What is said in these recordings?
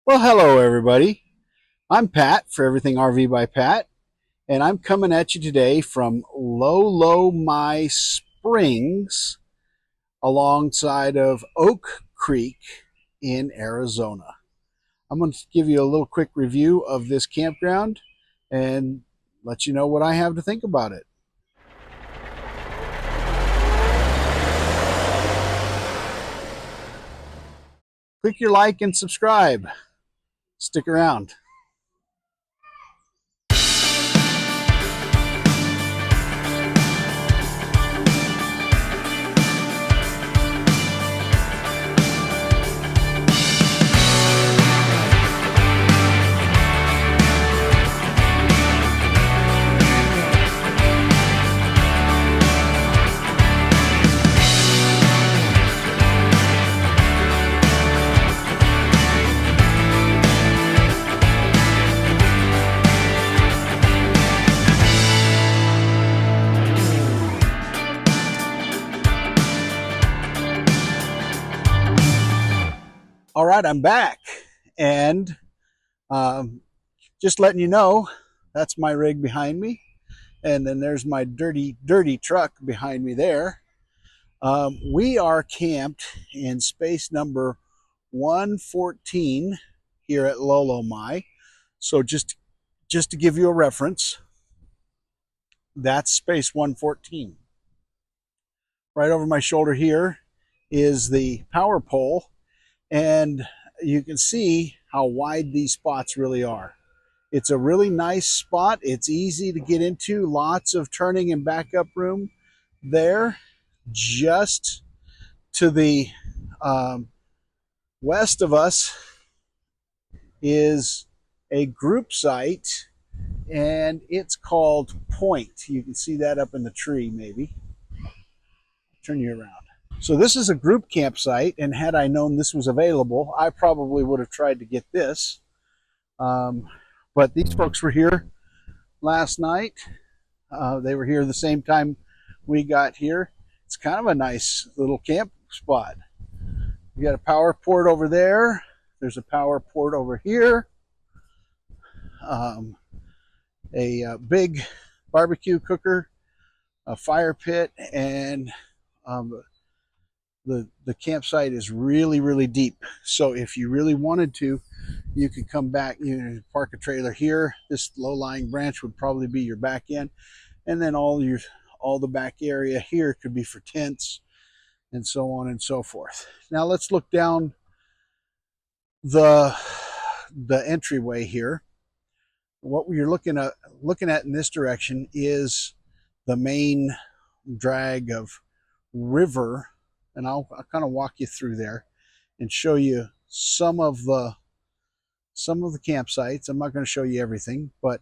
Well, hello everybody. I'm Pat for Everything RV by Pat, and I'm coming at you today from Low My Springs alongside of Oak Creek in Arizona. I'm going to give you a little quick review of this campground and let you know what I have to think about it. Click your like and subscribe. Stick around. All right, I'm back. And um, just letting you know, that's my rig behind me. And then there's my dirty truck behind me there. We are camped in space number 114 here at Lolomai. So just to give you a reference, that's space 114. Right over my shoulder here is the power pole, and you can see how wide these spots really are. It's a really nice spot. It's easy to get into, lots of turning and backup room there. Just to the um, west of us is a group site, and it's called Point. You can see that up in the tree, maybe. Turn you around. So this is a group campsite, and had I known this was available, I probably would have tried to get this. But these folks were here last night. They were here the same time we got here. It's kind of a nice little camp spot. You got a power port over there. There's a power port over here. Um, a big barbecue cooker, a fire pit, and the campsite is really deep. So if you really wanted to, you could come back, park a trailer here. This low-lying branch would probably be your back end, and then all the back area here could be for tents and so on and so forth. Now let's look down the entryway here. What we're looking at in this direction is the main drag of river, and I'll kind of walk you through there and show you some of the campsites. I'm not going to show you everything, but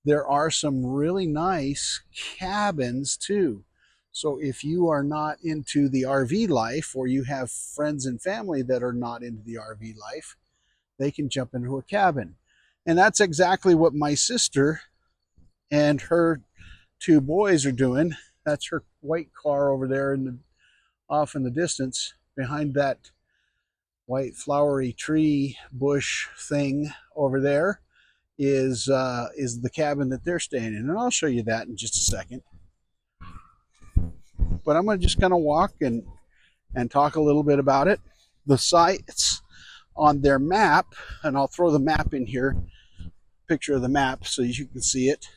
there are some really nice cabins too. So if you are not into the RV life, or you have friends and family that are not into the RV life, they can jump into a cabin. And that's exactly what my sister and her two boys are doing. That's her white car over there off in the distance. Behind that white flowery tree bush thing over there is the cabin that they're staying in, and I'll show you that in just a second. But I'm going to just kind of walk and talk a little bit about it. The sites on their map, and I'll throw the map in here, picture of the map so you can see it.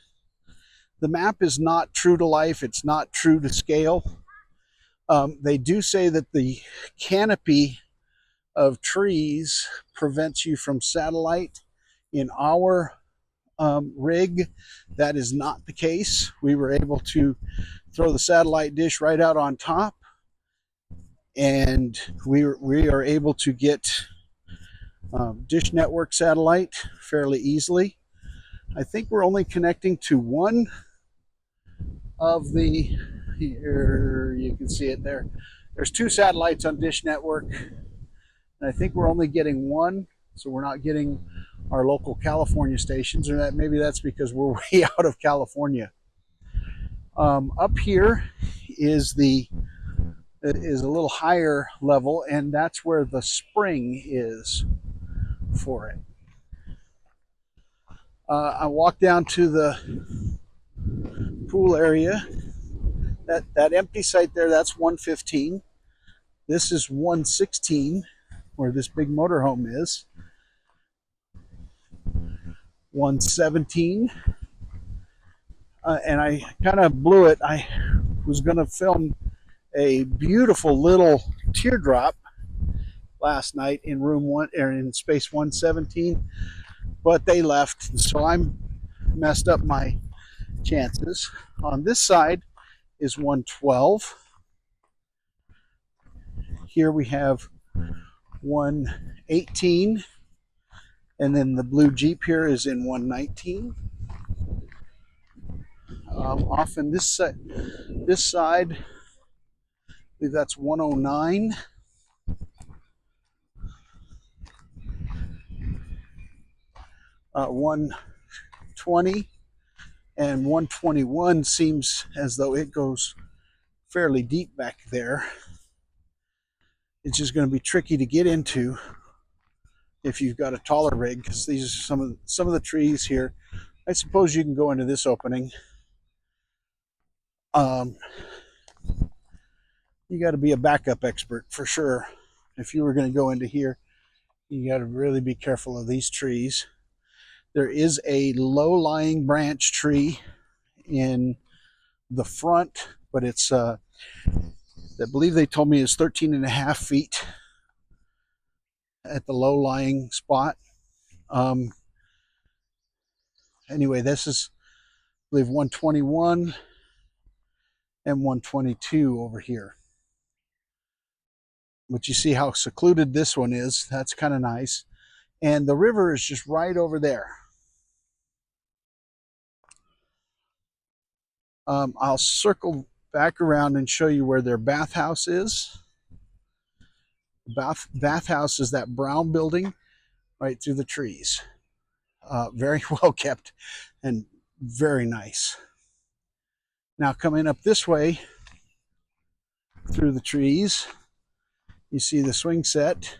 The map is not true to life. It's not true to scale. They do say that the canopy of trees prevents you from satellite. In our rig, that is not the case. We were able to throw the satellite dish right out on top, and we are able to get dish network satellite fairly easily. I think we're only connecting to one of the, here you can see it there. There's two satellites on dish network, and I think we're only getting one, so we're not getting our local California stations, or that maybe that's because we're way out of California. Up here is a little higher level, and that's where the spring is. for it. I walked down to the pool area. That empty site there, that's 115. This is 116, where this big motorhome is. 117. And I kind of blew it. I was going to film a beautiful little teardrop last night in room one, or in space 117, but they left, so I'm messed up my chances. On this side is 112. Here we have 118, and then the blue Jeep here is in 119. Off in this side, I believe that's 109. Uh, 120 and 121 seems as though it goes fairly deep back there. It's just going to be tricky to get into if you've got a taller rig, because these are some of the trees here. I suppose you can go into this opening. You got to be a backup expert for sure. If you were going to go into here, you got to really be careful of these trees. There is a low-lying branch tree in the front, but it's I believe they told me is 13.5 feet at the low-lying spot. Anyway, this is, I believe, 121 and 122 over here. But you see how secluded this one is. That's kind of nice. And the river is just right over there. I'll circle back around and show you where their bathhouse is. Bathhouse is that brown building right through the trees. Very well kept and very nice. Now coming up this way through the trees, you see the swing set.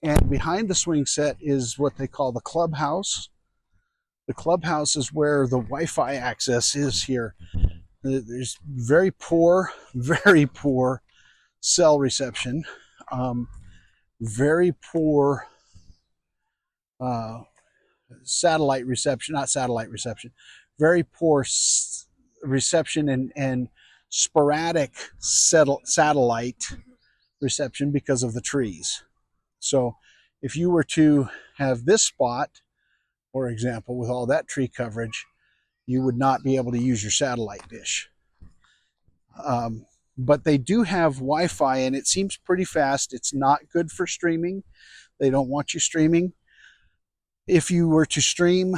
And behind the swing set is what they call the clubhouse. The clubhouse is where the Wi-Fi access is here. There's very poor cell reception, very poor satellite reception, not satellite reception, very poor reception and sporadic satellite reception because of the trees. So if you were to have this spot, for example, with all that tree coverage, you would not be able to use your satellite dish. But they do have Wi-Fi, and it seems pretty fast. It's not good for streaming. They don't want you streaming. If you were to stream,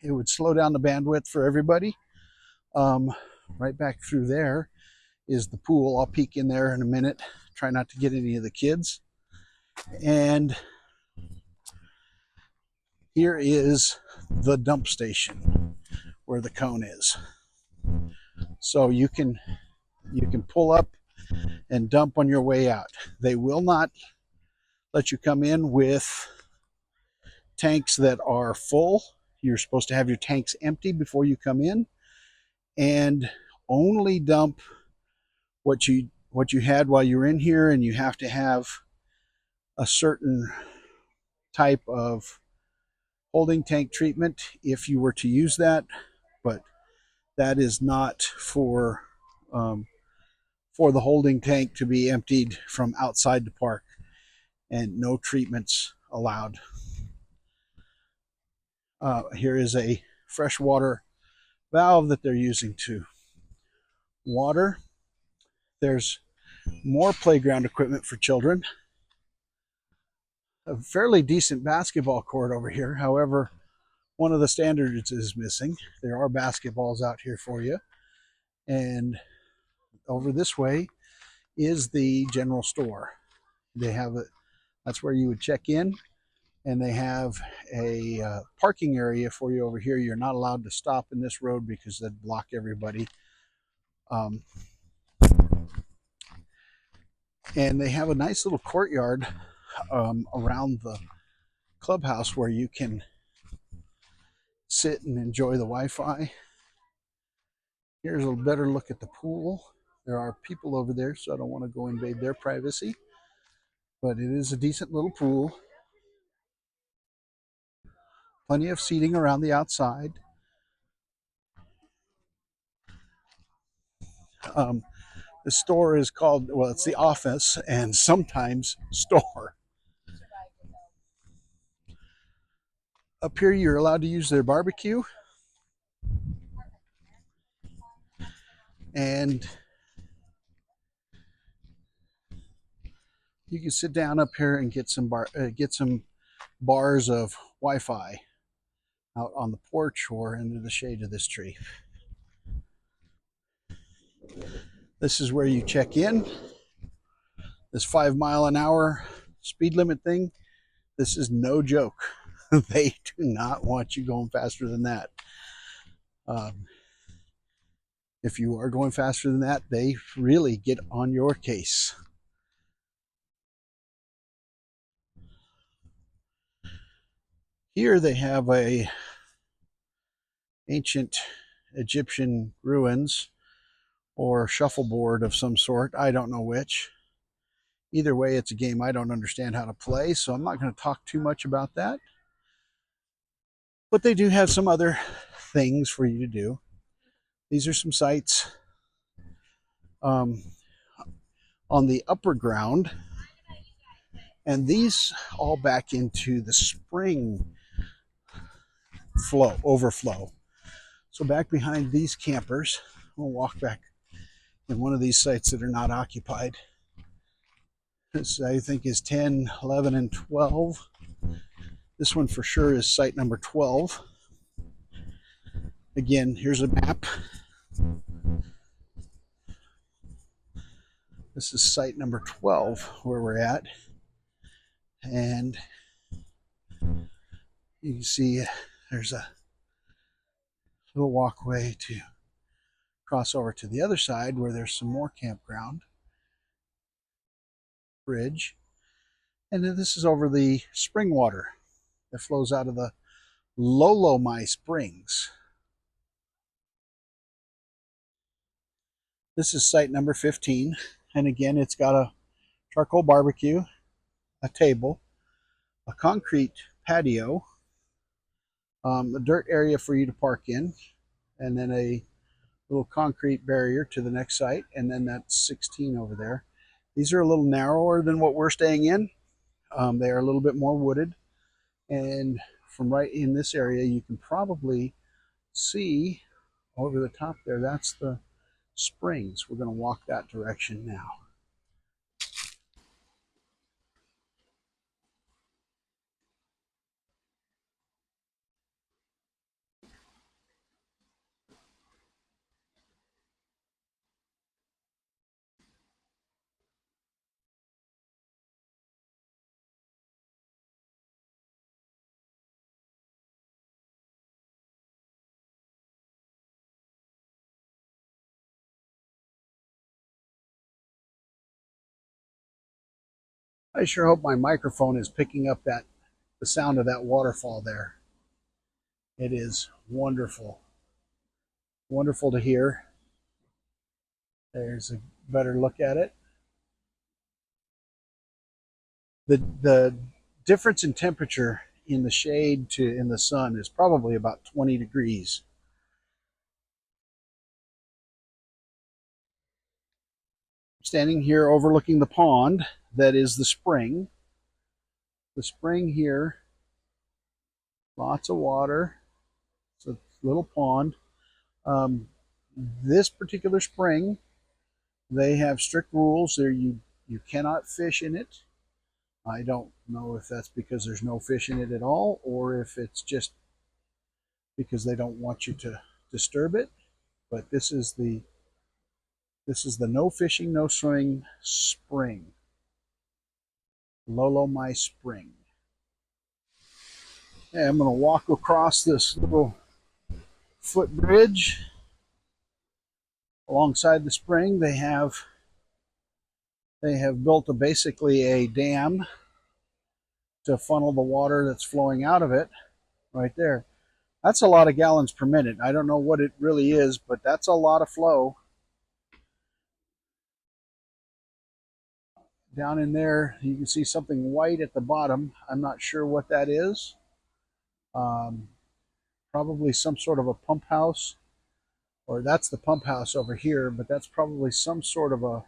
it would slow down the bandwidth for everybody. Right back through there is the pool. I'll peek in there in a minute. Try not to get any of the kids. And here is the dump station where the cone is. So you can pull up and dump on your way out. They will not let you come in with tanks that are full. You're supposed to have your tanks empty before you come in, and only dump what you had while you're in here, and you have to have a certain type of holding tank treatment if you were to use that, but that is not for the holding tank to be emptied from outside the park, and no treatments allowed. Here is a freshwater valve that they're using to water. There's more playground equipment for children. A fairly decent basketball court over here. However, one of the standards is missing. There are basketballs out here for you. And over this way is the general store. They have that's where you would check in, and they have a parking area for you over here. You're not allowed to stop in this road because they'd block everybody. And they have a nice little courtyard around clubhouse where you can sit and enjoy the Wi-Fi. Here's a better look at the pool. There are people over there, so I don't want to go invade their privacy. But it is a decent little pool. Plenty of seating around the outside. The store is called, well, it's the office and sometimes store. Up here, you're allowed to use their barbecue. And you can sit down up here and get some bars of Wi-Fi out on the porch or under the shade of this tree. This is where you check in. This 5 mile an hour speed limit thing, this is no joke. They do not want you going faster than that. If you are going faster than that, they really get on your case. Here they have a ancient Egyptian ruins or shuffleboard of some sort. I don't know which. Either way, it's a game I don't understand how to play, so I'm not going to talk too much about that. But they do have some other things for you to do. These are some sites on the upper ground, and these all back into the spring overflow. So back behind these campers, we'll walk back in one of these sites that are not occupied. This I think is 10, 11, and 12. This one for sure is site number 12. Again, here's a map. This is site number 12 where we're at. And you can see there's a little walkway to cross over to the other side where there's some more campground. Bridge. And then this is over the spring water that flows out of the Lolomai Springs. This is site number 15. And again, it's got a charcoal barbecue, a table, a concrete patio, a dirt area for you to park in, and then a little concrete barrier to the next site, and then that's 16 over there. These are a little narrower than what we're staying in. They are a little bit more wooded, and from right in this area, you can probably see over the top there, that's the springs. We're going to walk that direction now. I sure hope my microphone is picking up the sound of that waterfall there. It is wonderful. Wonderful to hear. There's a better look at it. The difference in temperature in the shade to in the sun is probably about 20 degrees. Standing here overlooking the pond that is the spring. The spring here, lots of water. It's a little pond. This particular spring, they have strict rules. You cannot fish in it. I don't know if that's because there's no fish in it at all, or if it's just because they don't want you to disturb it. But this is the no fishing, no swimming spring. Lolomai Spring. And I'm going to walk across this little footbridge. Alongside the spring, they have built basically a dam to funnel the water that's flowing out of it right there. That's a lot of gallons per minute. I don't know what it really is, but that's a lot of flow. Down in there, you can see something white at the bottom. I'm not sure what that is. Um, Probably some sort of a pump house, or that's the pump house over here, but that's probably some sort of a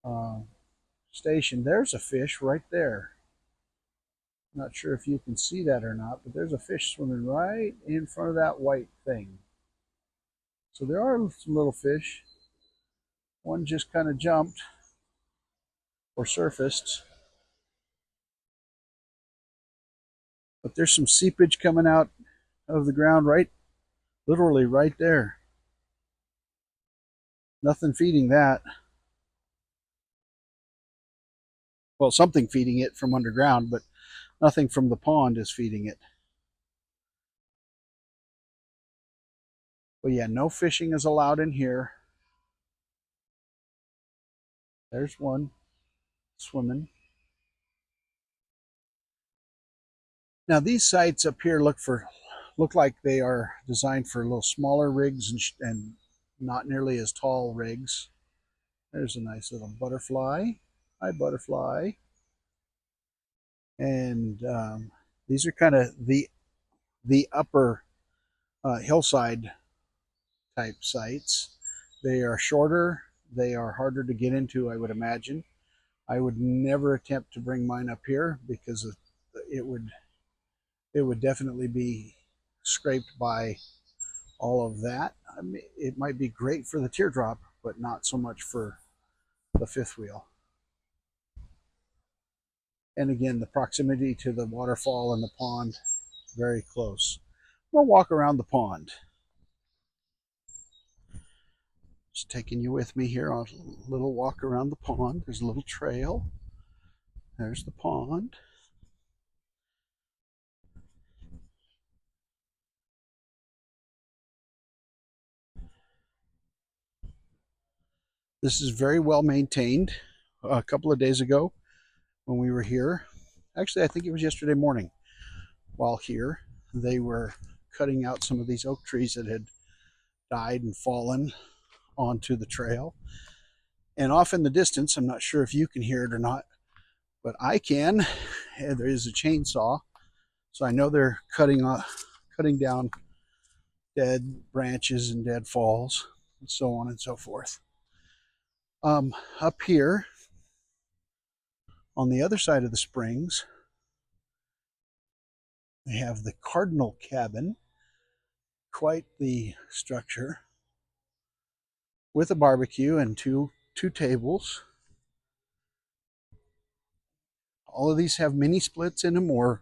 uh, station. There's a fish right there. Not sure if you can see that or not, but there's a fish swimming right in front of that white thing. So there are some little fish. One just kind of jumped or surfaced. But there's some seepage coming out of the ground right, literally right there. Nothing feeding that. Well, something feeding it from underground, but nothing from the pond is feeding it. But yeah, no fishing is allowed in here. There's one swimming. Now these sites up here look like they are designed for a little smaller rigs and not nearly as tall rigs. There's a nice little butterfly. Hi, butterfly. And these are kind of the upper hillside type sites. They are shorter. They are harder to get into, I would imagine. I would never attempt to bring mine up here because it would definitely be scraped by all of that. I mean, it might be great for the teardrop, but not so much for the fifth wheel. And again, the proximity to the waterfall and the pond, very close. We'll walk around the pond. Just taking you with me here on a little walk around the pond. There's a little trail. There's the pond. This is very well maintained. A couple of days ago when we were here, actually I think it was yesterday morning, while here, they were cutting out some of these oak trees that had died and fallen onto the trail. And off in the distance, I'm not sure if you can hear it or not, but I can. There is a chainsaw, so I know they're cutting down dead branches and dead falls, and so on and so forth. Up here, on the other side of the springs, we have the Cardinal Cabin, quite the structure, with a barbecue and two tables. All of these have mini splits in them or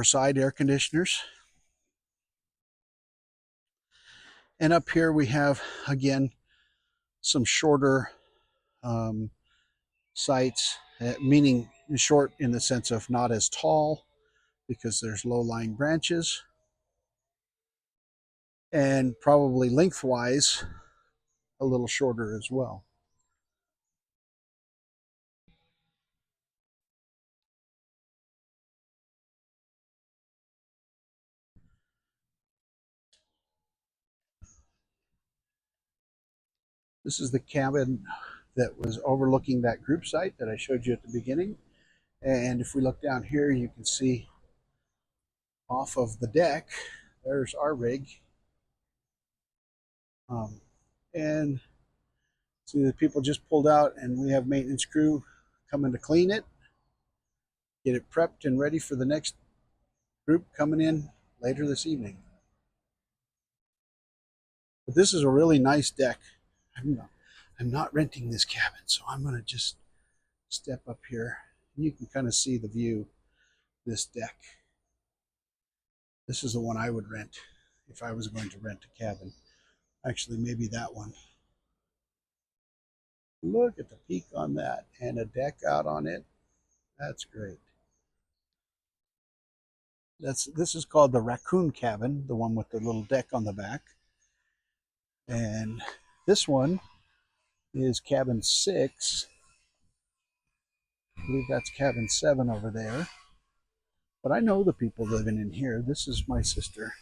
side air conditioners. And up here we have, again, some shorter sites, meaning short in the sense of not as tall because there's low-lying branches, and probably lengthwise a little shorter as well. This is the cabin that was overlooking that group site that I showed you at the beginning. And if we look down here, you can see off of the deck, there's our rig. And see, the people just pulled out, and we have maintenance crew coming to clean it, get it prepped and ready for the next group coming in later this evening. But this is a really nice deck. I'm not renting this cabin, so I'm going to just step up here. You can kind of see the view, this deck. This is the one I would rent if I was going to rent a cabin. Actually, maybe that one. Look at the peak on that and a deck out on it. That's great. This is called the Raccoon Cabin, the one with the little deck on the back. And this one is cabin 6. I believe that's cabin 7 over there. But I know the people living in here. This is my sister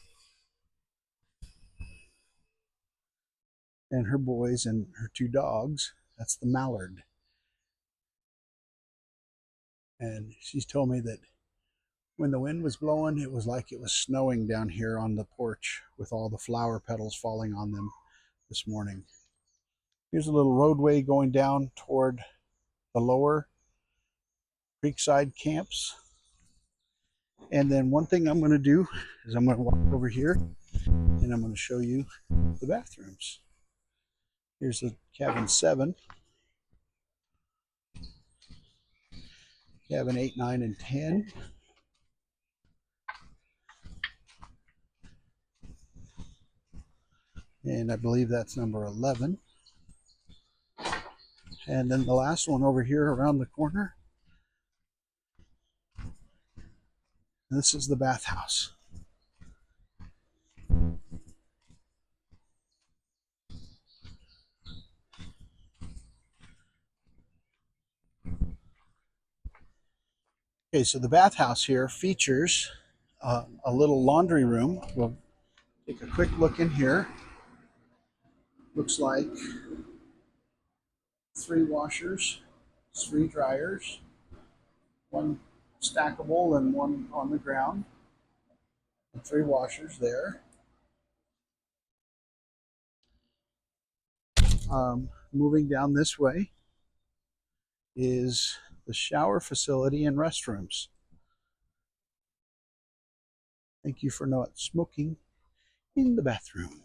and her boys and her 2 dogs. That's the mallard. And she's told me that when the wind was blowing, it was like it was snowing down here on the porch with all the flower petals falling on them this morning. Here's a little roadway going down toward the lower creekside camps. And then one thing I'm going to do is I'm going to walk over here and I'm going to show you the bathrooms. Here's the cabin 7, cabin 8, 9, and 10. And I believe that's number 11. And then the last one over here around the corner. This is the bathhouse. Okay, so the bathhouse here features a little laundry room. We'll take a quick look in here. Looks like 3 washers, 3 dryers, 1 stackable and 1 on the ground, and 3 washers there. Moving down this way is the shower facility and restrooms. Thank you for not smoking in the bathroom.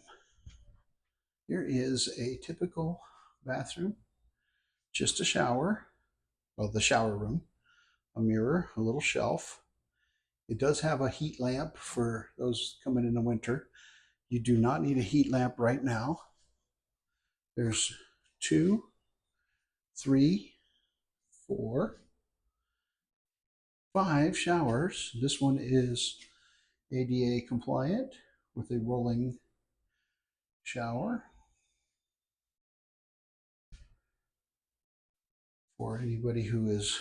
Here is a typical bathroom, just a shower, well, the shower room, a mirror, a little shelf. It does have a heat lamp for those coming in the winter. You do not need a heat lamp right now. There's 2, 3, 4, 5 showers. This one is ADA compliant with a rolling shower for anybody who is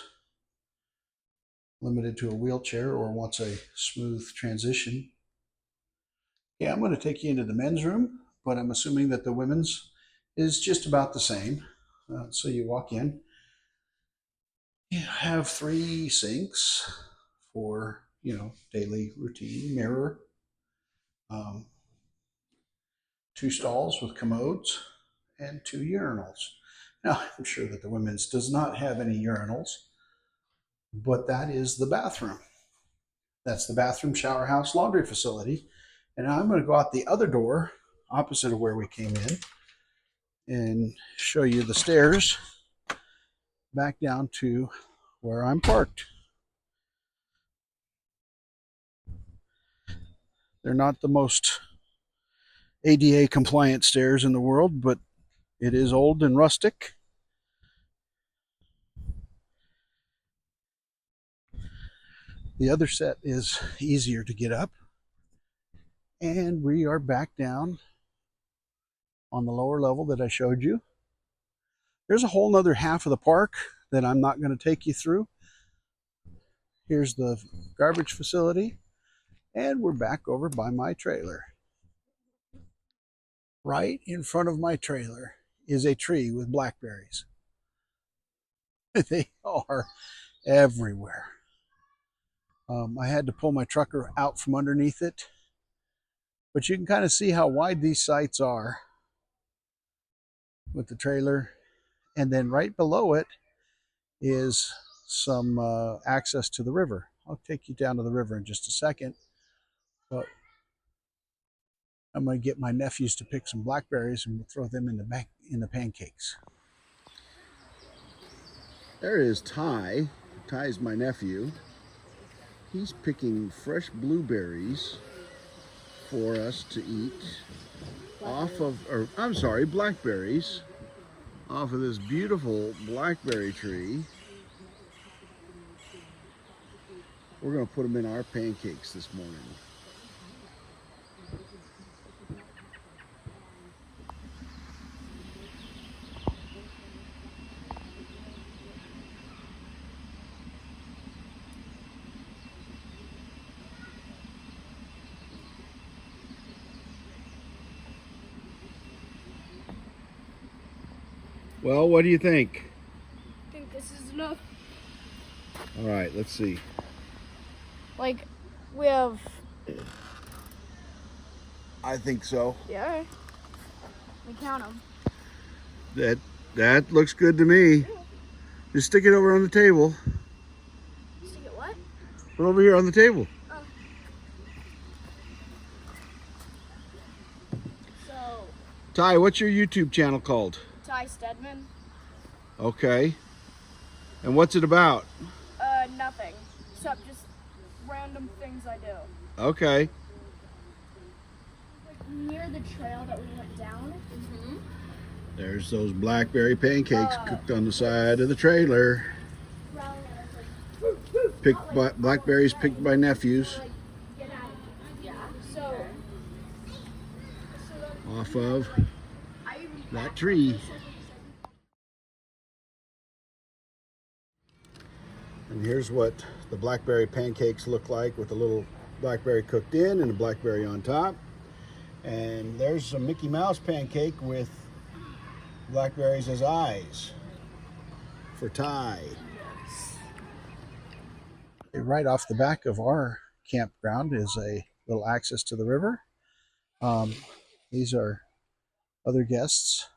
limited to a wheelchair or wants a smooth transition. Yeah, I'm going to take you into the men's room, but I'm assuming that the women's is just about the same. So you walk in, you have 3 sinks for, daily routine, mirror, 2 stalls with commodes, and 2 urinals. Now, I'm sure that the women's does not have any urinals, but that is the bathroom. That's the bathroom, shower house, laundry facility. And now I'm going to go out the other door, opposite of where we came in, and show you the stairs back down to where I'm parked. They're not the most ADA compliant stairs in the world, but it is old and rustic. The other set is easier to get up. And we are back down on the lower level that I showed you. There's a whole nother half of the park that I'm not going to take you through. Here's the garbage facility, and we're back over by my trailer. Right in front of my trailer is a tree with blackberries. They are everywhere. I had to pull my trucker out from underneath it, but you can kind of see how wide these sites are with the trailer. And then right below it is some access to the river. I'll take you down to the river in just a second, but I'm going to get my nephews to pick some blackberries and we'll throw them in the pancakes. There is Ty. Ty's my nephew. He's picking fresh blueberries for us to eat blackberries off of this beautiful blackberry tree. We're going to put them in our pancakes this morning. Well, what do you think? I think this is enough. All right, let's see. Like, we have... I think so. Yeah. We count them. That looks good to me. Yeah. Just stick it over on the table. Stick it what? Put it over here on the table. Oh. So, Ty, what's your YouTube channel called? Ty Stedman. Okay. And what's it about? Nothing. Except just random things I do. Okay. Like near the trail that we went down. Mm-hmm. There's those blackberry pancakes cooked on the side of the trailer. Blackberries picked by nephews. Yeah. So Off of that tree. And here's what the blackberry pancakes look like with a little blackberry cooked in and a blackberry on top. And there's a Mickey Mouse pancake with blackberries as eyes for Ty. Right off the back of our campground is a little access to the river. These are other guests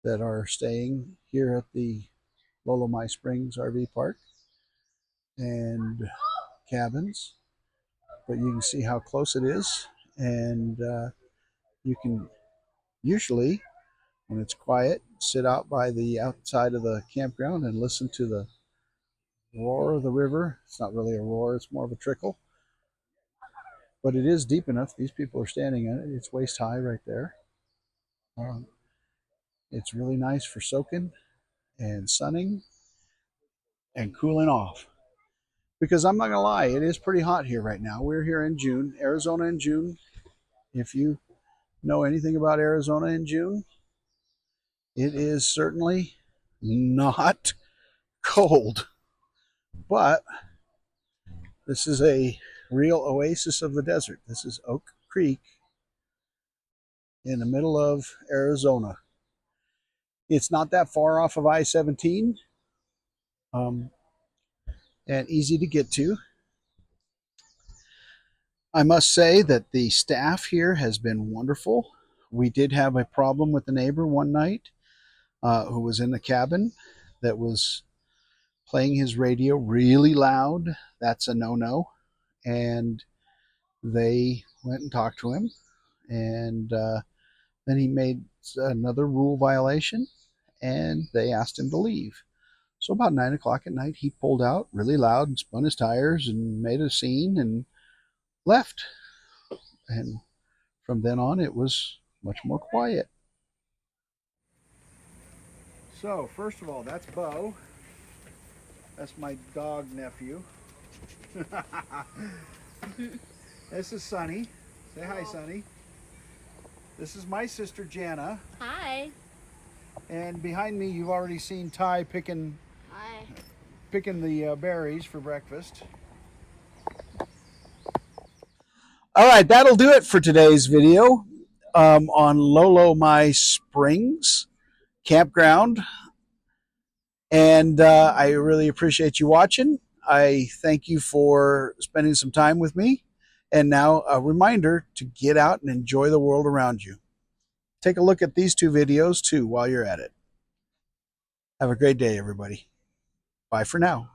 that are staying here at the Lolomai Springs RV Park and cabins, but you can see how close it is, and you can usually, when it's quiet, sit out by the outside of the campground and listen to the roar of the river. It's not really a roar, it's more of a trickle, but it is deep enough. These people are standing in it. It's waist high right there. It's really nice for soaking and sunning and cooling off. Because I'm not gonna lie, it is pretty hot here right now. We're here in June, Arizona in June. If you know anything about Arizona in June, it is certainly not cold. But this is a real oasis of the desert. This is Oak Creek in the middle of Arizona. It's not that far off of I-17, and easy to get to. I must say that the staff here has been wonderful. We did have a problem with the neighbor one night who was in the cabin that was playing his radio really loud. That's a no-no. And they went and talked to him, and then he made another rule violation, and they asked him to leave. So about 9 o'clock at night, he pulled out really loud and spun his tires and made a scene and left. And from then on, it was much more quiet. So, first of all, that's Bo. That's my dog nephew. This is Sunny. Say hi, Sunny. This is my sister, Jana. Hi. And behind me, you've already seen Ty picking the berries for breakfast. All right, that'll do it for today's video on Lolomai Springs Campground. And I really appreciate you watching. I thank you for spending some time with me. And now a reminder to get out and enjoy the world around you. Take a look at these two videos too while you're at it. Have a great day, everybody. Bye for now.